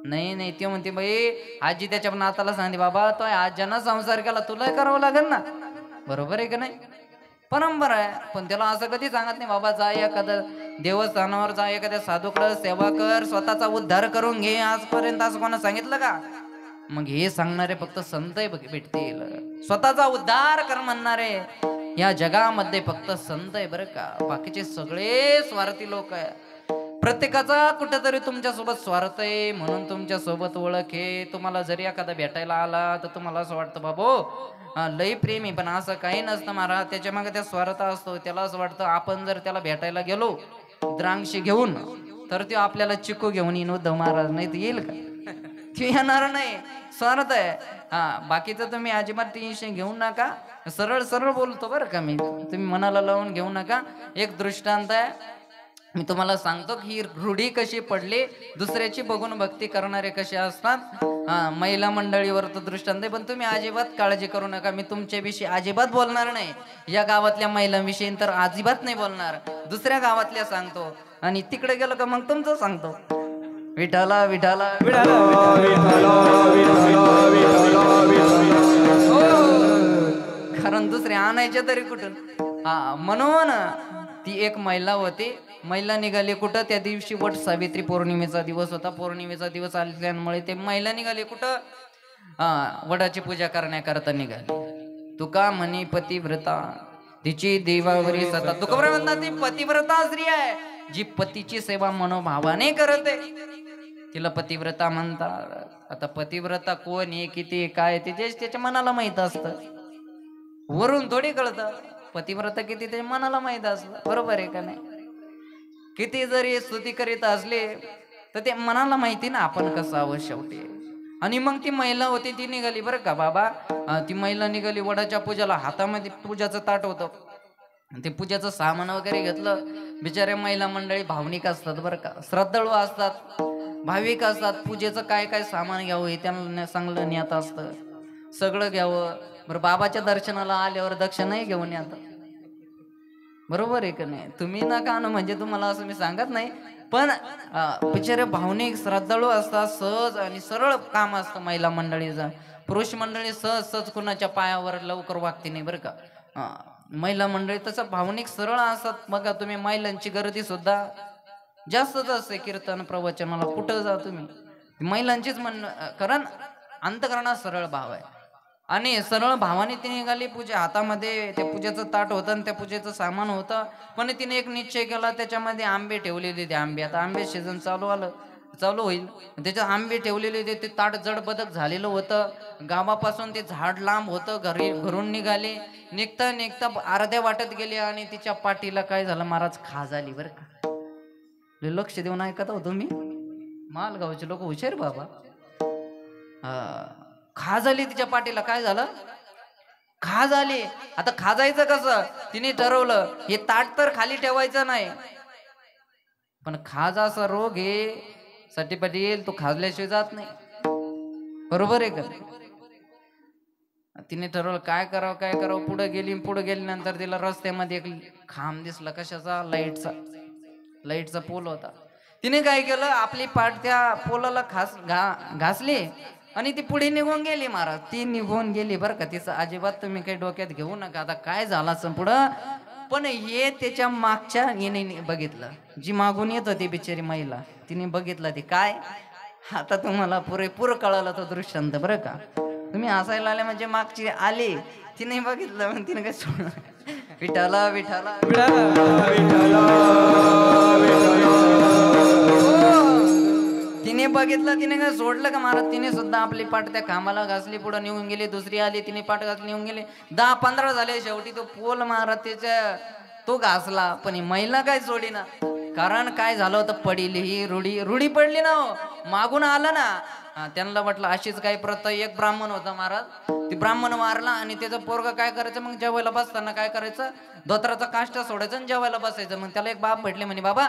नाही. नाही ते म्हणते बाई आजी त्याच्या नाताला सांगते बाबा तो आज्यानं संसार केला तुला करावं लागेल ना. बरोबर आहे का नाही, परंपरा आहे. पण त्याला असं कधी सांगत नाही बाबा जा एखाद्या देवस्थानावर जा एखाद्या साधूकडे सेवा कर स्वतःचा उद्धार करून घे. आजपर्यंत असं कोणा सांगितलं का? मग हे सांगणारे फक्त संत भेटतील. स्वतःचा उद्धार कर म्हणणारे या जगामध्ये फक्त संत आहे बरं का. बाकीचे सगळे स्वार्थी लोक आहे. प्रत्येकाचा कुठेतरी तुमच्या सोबत स्वार्थ आहे म्हणून तुमच्या सोबत ओळख आहे. तुम्हाला जरी एखादा भेटायला आला तर तुम्हाला असं वाटतं बाबो लय प्रेमी, पण असं काही नसतं महाराज. त्याच्या मागे त्या स्वार्थ असतो. त्याला असं वाटतं आपण जर त्याला भेटायला गेलो द्रांक्षी घेऊन तर तो आपल्याला चिकू घेऊन येईन. उद्धव महाराज नाही तर येईल का? ते येणार नाही. स्वार्थ आहे. बाकीचं तुम्ही अजिबात टेन्शन घेऊ नका. सरळ सरळ बोलतो बरं का मी, तुम्ही मनाला लावून घेऊ नका. एक दृष्टांत आहे मी तुम्हाला सांगतो की ही रूढी कशी पडली. दुसऱ्याची बघून भक्ती करणारे कसे असतात. महिला मंडळीवर तर दृष्टांत आहे, पण तुम्ही अजिबात काळजी करू नका. मी तुमच्याविषयी अजिबात बोलणार नाही. या गावातल्या महिलांविषयी तर अजिबात नाही बोलणार. दुसऱ्या गावातल्या सांगतो आणि तिकडे गेलो का मग तुमचं सांगतो. विठाला विठाला विठाला विठाला विठाला विठाला. कारण दुसरे आणायचे तरी कुठून. म्हणून ती एक महिला होती. महिला निघाली कुठं त्या दिवशी वट सावित्री पौर्णिमेचा दिवस होता. पौर्णिमेचा दिवस आल्यामुळे ते महिला निघाली कुठं वडाची पूजा करण्याकरता निघाली. तुका म्हणी पतिव्रता तिची देवावरी सता. तुका म्हणतात ती पतिव्रता स्त्री आहे जी पतीची सेवा मनोभावाने करते. तिला पतिव्रता म्हणतात. आता पतिव्रता कोण आहे किती काय ते त्याच्या मनाला माहित असतं. वरून थोडी कळतं. पतिव्रता किती त्याच्या मनाला माहित असतं. बरोबर आहे का नाही. किती जरी स्तुती करीत असले तर ते मनाला माहिती ना आपण कसं आहोत शेवटी. आणि मग ती महिला होती ती निघाली बरं का बाबा. ती महिला निघाली वडाच्या पूजाला. हातामध्ये पूजाचं ताट होतं. ते पूजाचं सामान वगैरे घेतलं. बिचारे महिला मंडळी भावनिक असतात बरं का, श्रद्धाळू असतात, भाविक असतात. पूजेचं काय काय सामान घ्यावं हे त्यांना चांगलं ज्ञात असतं. सगळं घ्यावं. बरं बाबाच्या दर्शनाला आल्यावर दक्षिणाही घेऊन येतात. बरोबर आहे का नाही. तुम्ही नका आणू म्हणजे तुम्हाला असं मी सांगत नाही, पण बिचारे भावनिक श्रद्धाळू असतात. सहज आणि सरळ काम असतं महिला मंडळीचं. पुरुष मंडळी सहज सहज कुणाच्या पायावर लवकर वागते नाही बरं का. महिला मंडळी तसं भावनिक सरळ असतात. बघा तुम्ही महिलांची गर्दी सुद्धा जास्तच असते कीर्तन प्रवचनाला. कुठं जा तुम्ही महिलांचीच कारण अंतकरणात सरळ भाव आहे. आणि सरळ भावाने ती निघाली. पूजा हातामध्ये त्या पूजेचं ताट होतं आणि त्या पूजेचं सामान होतं. पण तिने एक निश्चय केला. त्याच्यामध्ये आंबे ठेवलेले. ते आंबे आता आंबे सीझन चालू होईल. त्याच्यात आंबे ठेवलेले होते. ते ताट जडबदक झालेलं होतं. गावापासून ते झाड लांब होतं. घरून निघाले. निघता निघता अर्ध्या वाटत गेले आणि तिच्या पाठीला काय झालं महाराज खाज आली बरं का. लक्ष देऊन ऐकत हो तुम्ही. मालगावचे लोक हुशार बाबा. खाज आली तिच्या पाठीला. काय झालं? खाज आली. आता खाजायचं कसं तिने ठरवलं हे ताट तर खाली ठेवायचं नाही. पण खाज असा रोग हे साठी येईल तो खाजल्याशिवाय जात नाही. बरोबर आहे का. तिने ठरवलं काय करावं. पुढे गेली नंतर तिला रस्त्यामध्ये एक खांब दिसला. कशाचा? लाईटचा पोल होता. तिने काय केलं आपली पाठ त्या पोलाला घासली आणि ती पुढे निघून गेली महाराज. ती निघून गेली बरं का. तिचं अजिबात तुम्ही काही डोक्यात घेऊ नका. आता काय झालं असं पुढं. पण हे त्याच्या मागच्या येणे बघितलं. जी मागून येत होती बिचारी महिला तिने बघितलं. ती काय आता तुम्हाला पुरेपूर कळालं तो दृष्टांत बरं का. तुम्ही हसायला आले म्हणजे मागची आली. तिने बघितलं मग तिने काय सोडलं. विठाला विठाला तिने बघितलं. तिने काय सोडलं का महाराज. तिने सुद्धा आपली पाठ त्या कामाला घासली. पुढे निघून गेली. दुसरी आली. तिने पाठ घासली निघून गेली. 10-15 झाले. शेवटी तो पोल महाराज त्याच्या तो घासला. पण ही महिला काय सोडी ना. कारण काय झालं होतं, पडली ही रूढी पडली ना हो. मागून आलं ना, त्यांना म्हटलं अशीच काही प्रथा. एक ब्राह्मण होता महाराज, ती ब्राह्मण मारला आणि त्याचं पोरग काय करायचं, मग जेवायला बसताना काय करायचं, धोत्राचा काष्ट सोडायचं आणि जेवायला बसायचं. मग त्याला एक बाप भेटले, म्हणे बाबा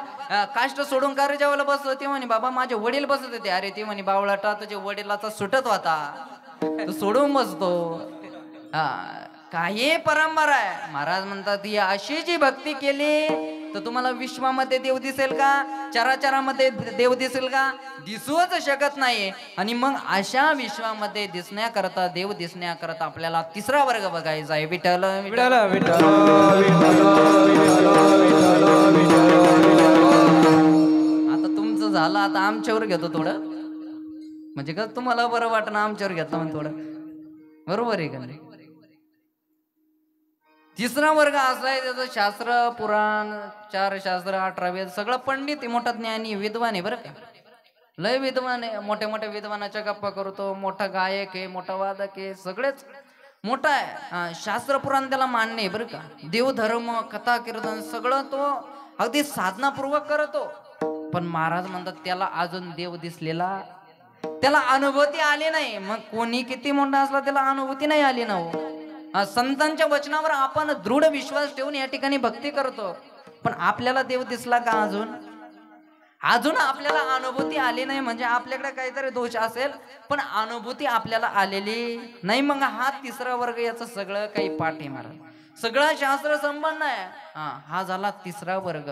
काष्ट सोडून का रे जेवायला बसतो. ते म्हणे बाबा माझे वडील बसत होते. अरे ते म्हणे बावळाटा, तुझ्या वडिलाचा सुटत होता, तू सोडून बसतो. काही परंपरा आहे. महाराज म्हणतात ही अशी जी भक्ती केली तर तुम्हाला विश्वामध्ये देव दिसेल का, चराचरामध्ये देव दिसेल का, दिसूच शकत नाही. आणि मग अशा विश्वामध्ये दिसण्याकरता, देव दिसण्याकरता आपल्याला तिसरा वर्ग बघायचा आहे. विठ्ठल विठ्ठल विठ्ठल आता तुमचं झालं, आता आमच्यावर घेतो थोडं, म्हणजे का तुम्हाला बरं वाटणं, आमच्यावर घेतलं म्हणजे थोडं बरोबर आहे का नाही. तिसरा वर्ग असा आहे त्याचं शास्त्र पुराण, 4 शास्त्र, 18 वेद, सगळं पंडित आहे, मोठा ज्ञानी विद्वान आहे बरं का, लय विद्वान आहे. मोठ्या मोठ्या विद्वानाच्या गप्पा करतो, मोठा गायक आहे, मोठा वादक आहे, सगळेच मोठा आहे. शास्त्र पुराण त्याला मान्य आहे बरं का. देवधर्म, कथा कीर्तन सगळं तो अगदी साधनापूर्वक करतो. पण महाराज म्हणतात त्याला अजून देव दिसलेला, त्याला अनुभूती आली नाही. मग कोणी किती मोठा असला त्याला अनुभूती नाही आली ना हो. संतांच्या वचनावर आपण दृढ विश्वास ठेवून या ठिकाणी भक्ती करतो, पण आपल्याला देव दिसला का अजून आपल्याला अनुभूती आली नाही. म्हणजे आपल्याकडे काहीतरी दोष असेल, पण अनुभूती आपल्याला आलेली नाही. मग हा तिसरा वर्ग, याचं सगळं काही पाठ आहे महाराज, सगळं शास्त्र संपन्न आहे. हा झाला तिसरा वर्ग.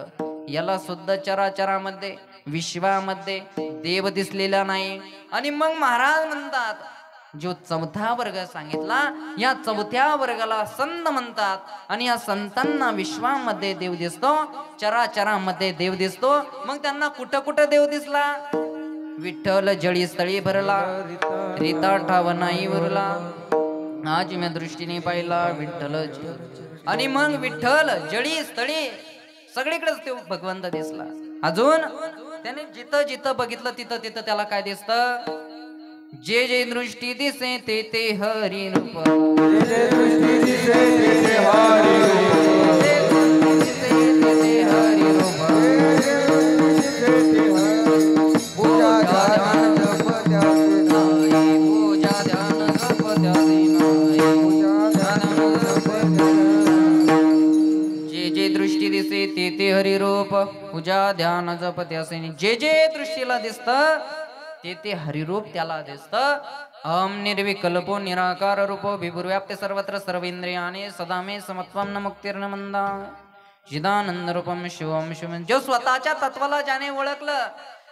याला सुद्धा चराचरामध्ये, विश्वामध्ये देव दिसलेला नाही. आणि मग महाराज म्हणतात जो चौथा वर्ग सांगितला, या चौथ्या वर्गाला संत म्हणतात. आणि या संतांना विश्वामध्ये देव दिसतो, चराचरामध्ये देव दिसतो. मग त्यांना कुठं कुठं देव दिसला, विठ्ठल जळी स्थळी भरला, रीता ठाव नाही उरला, आज मी दृष्टीने पाहिला विठ्ठल. आणि मग विठ्ठल जळी स्थळी सगळीकडेच ते भगवंत दिसला. अजून त्याने जिथं जिथं बघितलं तिथं तिथं त्याला काय दिसतं, जे जे दृष्टी दिसे ते ते हरी रूप, जे दृष्टी दिसे ते ते हरी रूप, जे दृष्टी दिसे ते ते हरी रूप. पूजा ध्यान जप त्यासी नाही, पूजा ध्यान जप त्यासी नाही, जे जे दृष्टी दिसे ते ते हरी रूप, पूजा ध्यान जप त्यासी नाही. जे जे दृष्टीला दिसतं ते हरिरूप त्याला दिसतं. अहम निर्विकल्पो निराकार रूपो विभुर्व्याप्ते सर्वत्र सर्वेंद्रियाने सदा मे समत्वम न मुक्तिर्न मंदा चिदानंद रूपम शिवम शिवम. जो स्वतःच्या तत्वाला ज्याने ओळखलं,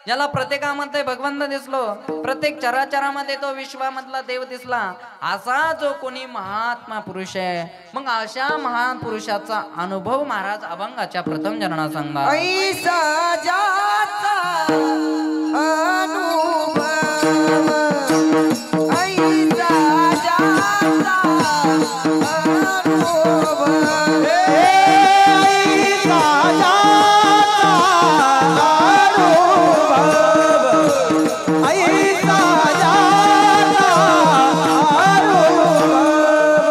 ज्याला प्रत्येकामध्ये भगवंत दिसलो, प्रत्येक चराचरामध्ये तो विश्वामधला देव दिसला, असा जो कोणी महात्मा पुरुष आहे, मग अशा महान पुरुषाचा अनुभव महाराज अभंगाच्या प्रथम चरणात सांगा. ऐसा जाता अनुभव, ऐसा जाता अनुभव, ऐसा जाता अनुभव, ऐसा जाता अनुभव, ऐसा जाता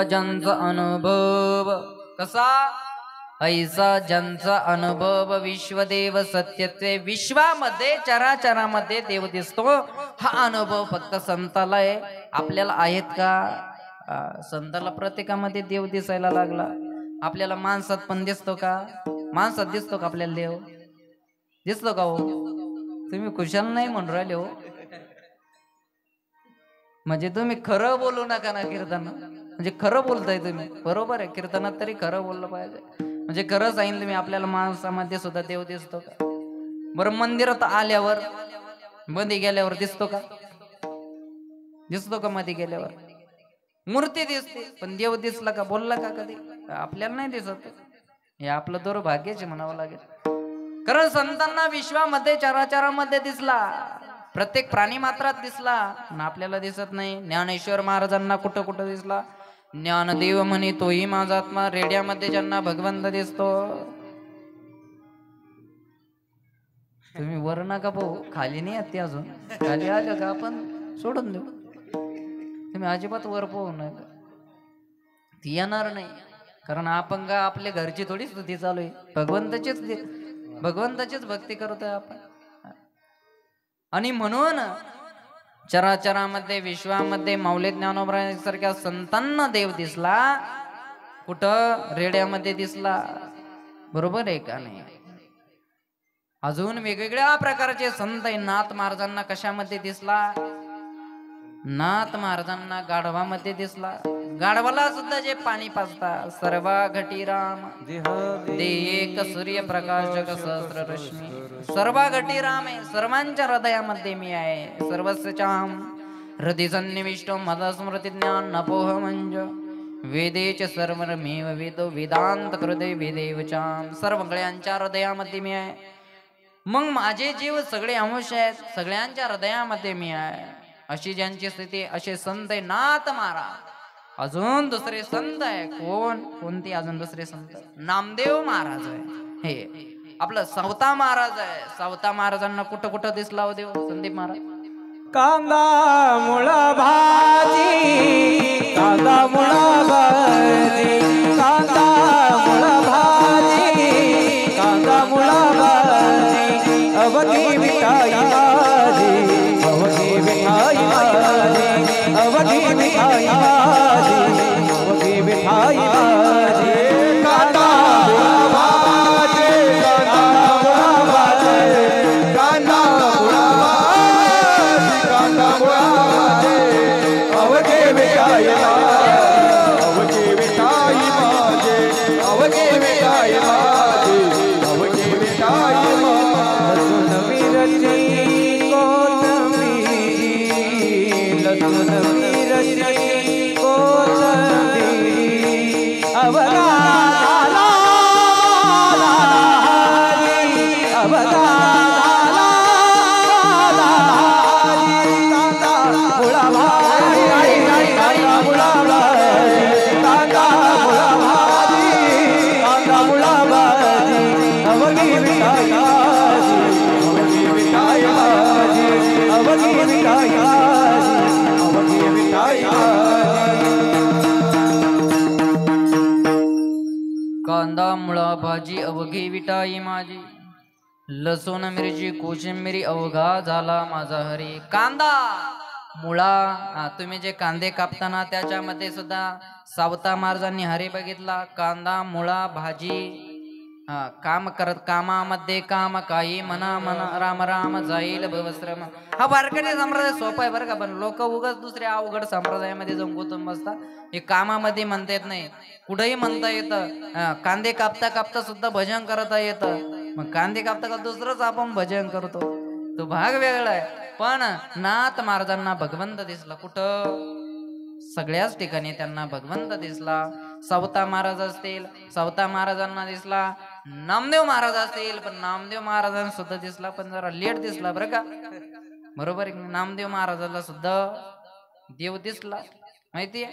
ज्यांचा अनुभव कसा, ऐसा ज्यांचा अनुभव विश्वदेव सत्यत्वे, विश्वामध्ये चराचरामध्ये देव दिसतो. हा अनुभव फक्त संताला आहे, आपल्याला आहेत का? संताला प्रत्येकामध्ये देव दिसायला लागला. आपल्याला माणसात पण दिसतो का? माणसात दिसतो का आपल्याला देव? दिसतो का हो? तुम्ही खुशाल नाही म्हणून राहिले हो. म्हणजे तुम्ही खरं बोलू नका ना कीर्तनात. म्हणजे खरं बोलताय तुम्ही, बरोबर आहे. कीर्तनात तरी खरं बोललं पाहिजे. म्हणजे खरं सांगितलं तुम्ही, आपल्याला माणसामध्ये सुद्धा देव दिसतो का? बरं, मंदिरात आल्यावर मध्ये गेल्यावर दिसतो का? दिसतो का? मध्ये गेल्यावर मूर्ती दिसते, पण देव दिसला का? बोलला का कधी? आपल्याला नाही दिसत. हे आपलं दुर्भाग्यच म्हणावं लागेल. कारण संतांना विश्वामध्ये चराचरामध्ये दिसला, प्रत्येक प्राणी मात्रात दिसला, आपल्याला दिसत नाही. ज्ञानेश्वर महाराजांना कुठं कुठं दिसला? ज्ञानदेव म्हणे तोही माझा आत्मा. रेड्यामध्ये ज्यांना भगवंत दिसतो. तुम्ही वर नका भाऊ, खाली नाही येते अजून. खाली आलं का आपण सोडून देऊ. तुम्ही अजिबात वर पोहू नका, ती येणार नाही. कारण आपण का आपल्या घरची थोडी स्तुती चालू आहे, भगवंताचीच भक्ती करतोय आपण. आणि म्हणून चराचरामध्ये विश्वामध्ये माऊली ज्ञानोबरांसारख्या संतांना देव दिसला. कुठं? रेड्यामध्ये दिसला. बरोबर आहे का नाही? अजून वेगवेगळ्या प्रकारचे संत आहे. नाथ महाराजांना कशामध्ये दिसला? नाथ महाराजांना गाढवामध्ये दिसला. गाढवाला सुद्धा जे पाणी पाजतात, सर्वा घटी राम दे एक सूर्य प्रकाशक सहस्र रश्मी. सर्वा घटी राम आहे, सर्वांच्या हृदयामध्ये मी आहे. सर्वस्यचाम हृदय सन्निविष्टो मद स्मृती ज्ञान नपोह मंज वेदेच सर्वमेव वेदो वेदांत हृदय वेदेवचाम. सर्व गळ्यांच्या हृदयामध्ये मी आहे. मग माझे जीव सगळे अंश आहेत, सगळ्यांच्या हृदयामध्ये मी आहे. अशी ज्यांची स्थिती, असे संत आहे नाथ महाराज. अजून दुसरे संत आहे. कोणते अजून दुसरे संत? नामदेव महाराज आहे. हे आपलं सावता महाराज आहे. सावता महाराजांना कुठं कुठं दिसला हो देव? संदीप महाराज. कांदा मुळा भाजी, कांदा मुळा भाजी, कांदा मुळा भाजी, कांदा मुळा भाजी. अवघी मिठाई माझी, अवघी मिठाई माझी, अवघी मिठाई माझी, अवघी मिठाई माझी. कांदा मुळा भाजी, कांदा मुळा भाजी, कांदा मुळा भाजी, कांदा मुळा भाजी. अवघी मिठाई माझी, अवघी मिठाई माझी, अवघी मिठाई माझी, अवघी मिठाई माझी. लसूण मिरची कोथिंबीर, लसूण मिरची कोथिंबीर. अवघा झाला हरी, अवघा झाला हरी. कांदा मुळा भाजी, कांदा मुळा भाजी, कांदा मुळा भाजी, कांदा मुळा भाजी. अवघी मिठाई माझी, अवघी मिठाई माझी, अवघी मिठाई माझी, अवघी मिठाई माझी. कांदा मुळा भाजी अवघी विटाई माझी. लसूण मिरची कोशिंबिरी अवघा झाला माझा हरी. कांदा मुळा, तुम्ही जे कांदे कापताना त्याच्यामध्ये सुद्धा सावता महाराजांनी हरी बघितला. कांदा मुळा भाजी. काम करत कामामध्ये काम काही मना मना राम राम जाईल भवश्रम. हा वारकरी संप्रदाय सोपा आहे बरं का, पण लोक उगाच दुसऱ्या अवघड संप्रदायामध्ये जाऊन गुंतून बसतात. हे कामामध्ये म्हणता येत नाही, कुठेही म्हणता येतं. कांदे कापता कापता सुद्धा भजन करता येतं. मग कांदे कापता का दुसरंच आपण भजन करतो, तो भाग वेगळा आहे. पण नाथ महाराजांना भगवंत दिसला. कुठं? सगळ्याच ठिकाणी त्यांना भगवंत दिसला. सावता महाराज असतील, सावता महाराजांना दिसला. नामदेव महाराज असतील, पण नामदेव महाराजांना सुद्धा दिसला, पण जरा लेट दिसला बरं का. बरोबर आहे. नामदेव महाराजाला सुद्धा देव दिसला, माहितीये.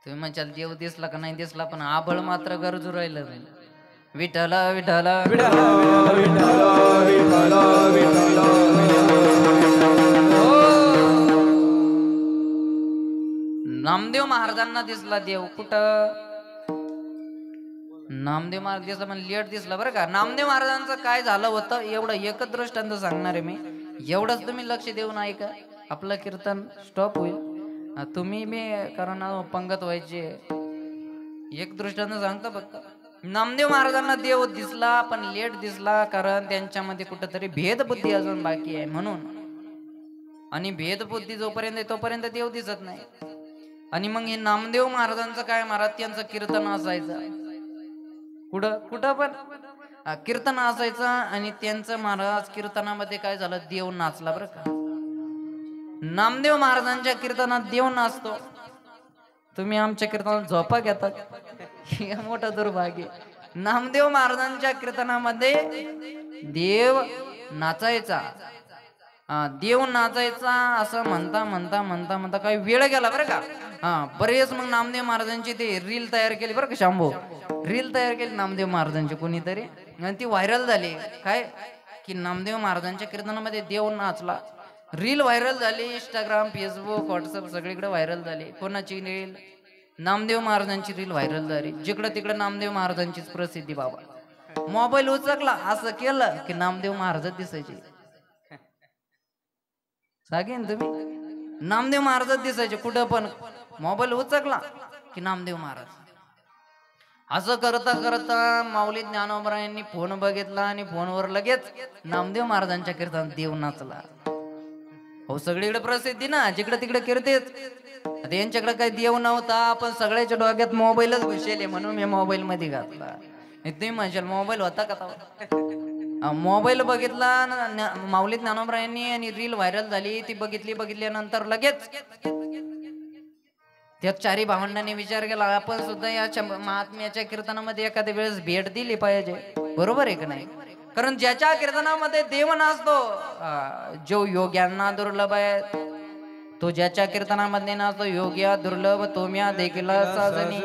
तुम्ही म्हणशाल देव दिसला का नाही दिसला, पण आभळ मात्र गरजू राहिलं नाही. विठ्ठल विठ्ठल विठ्ठल विठ्ठल नामदेव महाराजांना दिसला देव. कुठं? नामदेव महाराज दिसला, पण लेट दिसला बरं का. नामदेव महाराजांचं काय झालं होतं एवढं एकच दृष्टांत सांगणार आहे मी. एवढंच तुम्ही लक्ष देऊन ऐका, आपलं कीर्तन स्टॉप होईल. तुम्ही बी कारण पंगत व्हायचे. एक दृष्टानं सांगतो फक्त. नामदेव महाराजांना देव दिसला पण लेट दिसला, कारण त्यांच्यामध्ये कुठंतरी भेदबुद्धी अजून बाकी आहे म्हणून. आणि भेदबुद्धी जोपर्यंत आहे तोपर्यंत देव दिसत नाही. आणि मग हे नामदेव महाराजांचं काय, महाराज त्यांचं कीर्तन असायचं कुठं कुठं पण कीर्तन असायचं. आणि त्यांचं महाराज कीर्तनामध्ये काय झालं, देव नाचला बरं का. नामदेव महाराजांच्या कीर्तनात देव नाचतो, तुम्ही आमच्या कीर्तनात झोपा घेतात, हे मोठं दुर्भाग्य. नामदेव महाराजांच्या कीर्तनामध्ये देव नाचायचा, देव नाचायचा असं म्हणता म्हणता म्हणता म्हणता काही वेळ गेला बरं का. बरेच मग नामदेव महाराजांची ते रील तयार केली बरं का. शांभो रील तयार केली नामदेव महाराजांची कोणीतरी, आणि ती व्हायरल झाली. काय की नामदेव महाराजांच्या कीर्तनामध्ये देव नाचला. रील व्हायरल झाली, इंस्टाग्राम, फेसबुक, व्हॉट्सअप सगळीकडे व्हायरल झाली. कोणाची रील, नामदेव महाराजांची रील व्हायरल झाली. जिकडं तिकडं नामदेव महाराजांचीच प्रसिद्धी बाबा. मोबाईल उचकला असं केलं की नामदेव महाराज दिसायचे. सांगेन तुम्ही, नामदेव महाराज दिसायचे कुठं पण. मोबाईल उचकला की नामदेव महाराज. असं करता करता माऊली ज्ञानोबरायांनी फोन बघितला आणि फोनवर लगेच नामदेव महाराजांच्या कीर्तनात देव नाचला. हो सगळीकडे प्रसिद्धी ना, जिकडे तिकडे कीर्तीच. आता यांच्याकडे काही देव नव्हता, पण सगळ्याच्या डोक्यात मोबाईलच घुसेले म्हणून मी मोबाईल मध्ये घातला. तुम्ही म्हणशाल मोबाईल होता का तेव्हा? मोबाईल बघितला माऊली ज्ञानोबरायांनी आणि रील व्हायरल झाली. ती बघितल्यानंतर लगेच त्या चारी भावंडांनी विचार केला, आपण सुद्धा या महात्म्याच्या कीर्तनामध्ये एखाद्या वेळेस भेट दिली पाहिजे. बरोबर आहे का नाही? कारण ज्याच्या कीर्तनामध्ये देव नाचतो, जो योग्यांना दुर्लभ आहे तो ज्याच्या कीर्तनामध्ये नाचतो. योग्या दुर्लभ तोम्या देखील साजनी,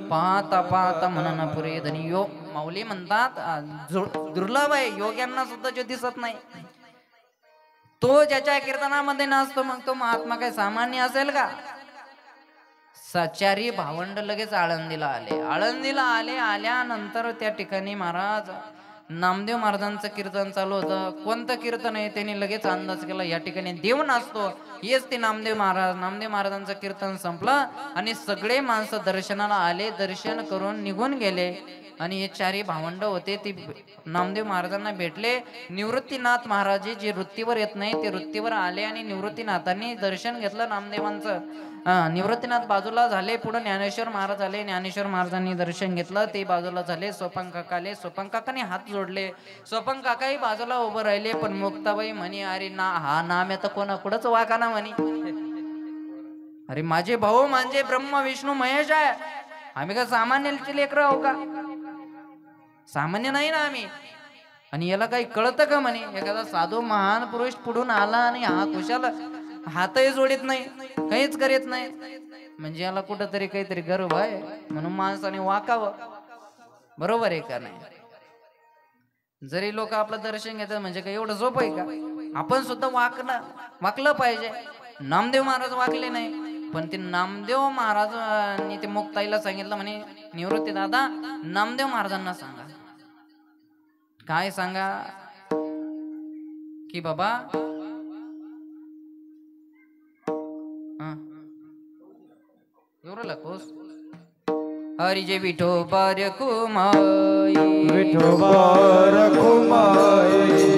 पाहता पाहता म्हणून पुरे धनी. माऊली म्हणतात दुर्लभ आहे, योग्यांना सुद्धा जो दिसत नाही तो ज्याच्या कीर्तनामध्ये नाचतो. मग तो महात्मा काय सामान्य असेल का? चारी भावंड लगेच आळंदीला आले. आळंदीला आल्यानंतर त्या ठिकाणी महाराज नामदेव महाराजांचं कीर्तन चालू होतं. कोणतं कीर्तन आहे त्यांनी लगेच अंदाज केला, या ठिकाणी देव नाचतो. हेच ते नामदेव महाराज. नामदेव महाराजांचं कीर्तन संपलं आणि सगळे माणसं दर्शनाला आले. दर्शन करून निघून गेले. आणि हे चारी भावंड होते ते नामदेव महाराजांना भेटले. निवृत्तीनाथ महाराज जे वृत्तीवर येत नाही ते वृत्तीवर आले आणि निवृत्तीनाथांनी दर्शन घेतलं नामदेवांचं. निवृत्तीनाथ बाजूला झाले, पुढे ज्ञानेश्वर महाराज आले. ज्ञानेश्वर महाराजांनी दर्शन घेतलं, ते बाजूला झाले. सोपान काका आले, सोपान काकाने हात जोडले. सोपान काकाही बाजूला उभं राहिले. पण मुक्ताबाई म्हणे, अरे ना हा नाम आता कोणाकडंच वाकाना म्हणे. अरे माझे भाऊ म्हणजे ब्रह्म विष्णू महेश आहे. आम्ही का सामान्य लेकरं आहो का? सामान्य नाही ना आम्ही. आणि याला काही कळतं का म्हणे? एखादा साधू महान पुरुष पुढून आला आणि हा खुशाला हातही जोडीत नाही, काहीच करीत नाही, म्हणजे याला कुठंतरी काहीतरी गर्व आहे म्हणून माणसाने वाकावं. बरोबर आहे का नाही? जरी लोक आपलं दर्शन घेतात म्हणजे काय एवढं झोप आहे का? आपण सुद्धा वाकलं पाहिजे. नामदेव महाराज वाकले नाही, पण ते नामदेव महाराजांनी ते मुक्ताईला सांगितलं म्हणे, निवृत्ती दादा नामदेव महाराजांना सांगा. काय सांगा? की बाबा एवढं लागतोस हरी जे विठोबा रखुमाई, विठोबा रखुमाई,